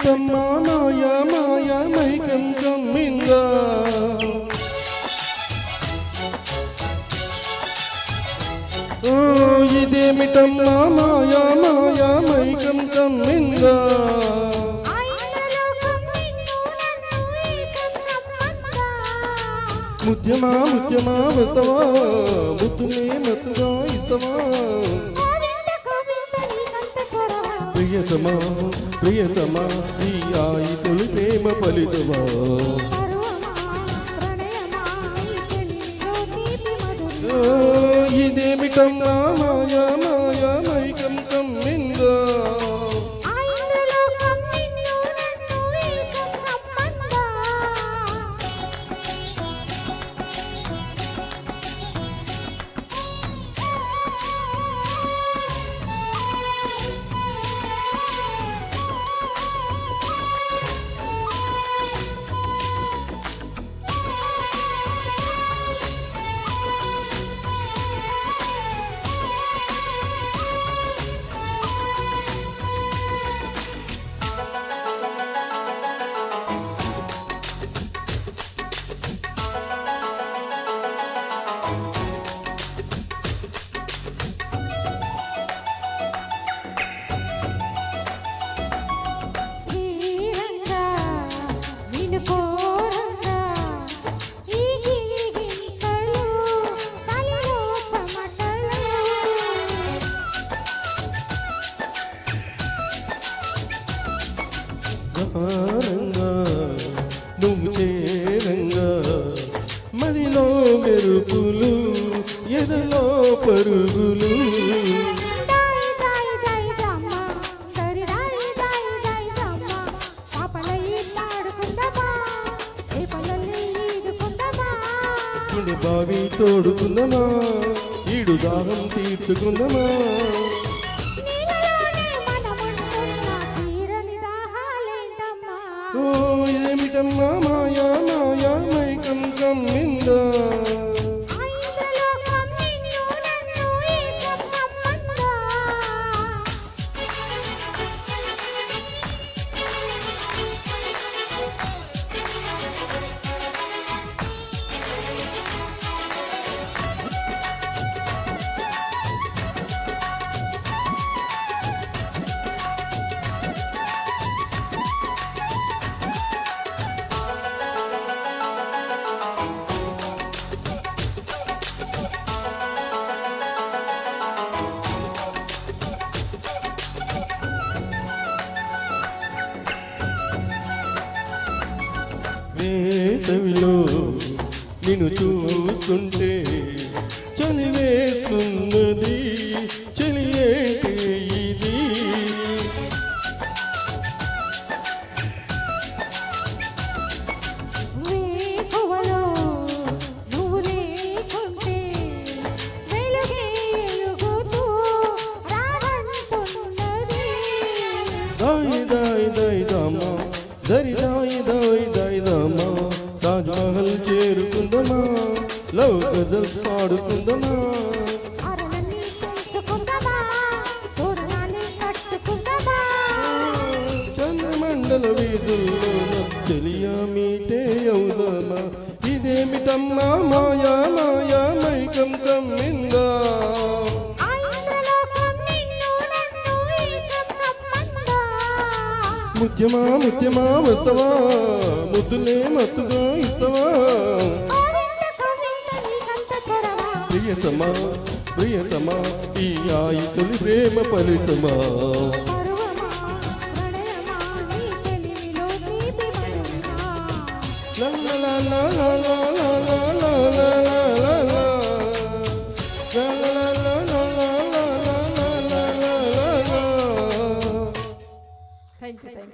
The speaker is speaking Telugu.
ఇదేమిటమ్మా మాయా మాయా మైకం కమ్మిందా ఓ ఇదేమిటమ్మా మాయా మాయా మైకం కమ్మిందా ముత్యమా ముత్యమా వస్తవా ముత్తునే మత్తుగా ఇస్తవా ప్రియతమా ప్రియతమా ఈ ఆయి తొలి ప్రేమ ఫలితమా ఇదేమిటమ్మా మాయా మాయా మైకం కమ్మిందా నువ్వు చేరంగా మదిలో మెరుపులు ఎదలో పరుగులు బావి తోడుకుందమా ఈడు దాహం తీర్చుకుందమా ఓ ఇదేమిటమ్మా మాయా మాయా మైకం కమ్మిందా వేసవిలో నిన్ను చూస్తుంటే చలి వేస్తున్నది చలియేటే ఇది దాయి దాయి దాయి దామా దరి దాయి దాయి దాయి దామా తాజ్ మహల్ చేరుకుందమా లవ్ గజల్ పాడుకుందమా చంద్రమండల వీధుల్లో చెలియా మీటే అవుదమా ఇదేమిటమ్మా మాయా మాయా మైకం కమ్మిందా ముత్యమా ముత్యమా వస్తవా ముద్దులే మత్తుగా ఇస్తవా ప్రియతమా ప్రియతమా ఈ ఆయి తొలి ప్రేమ ఫలితమా Thank you.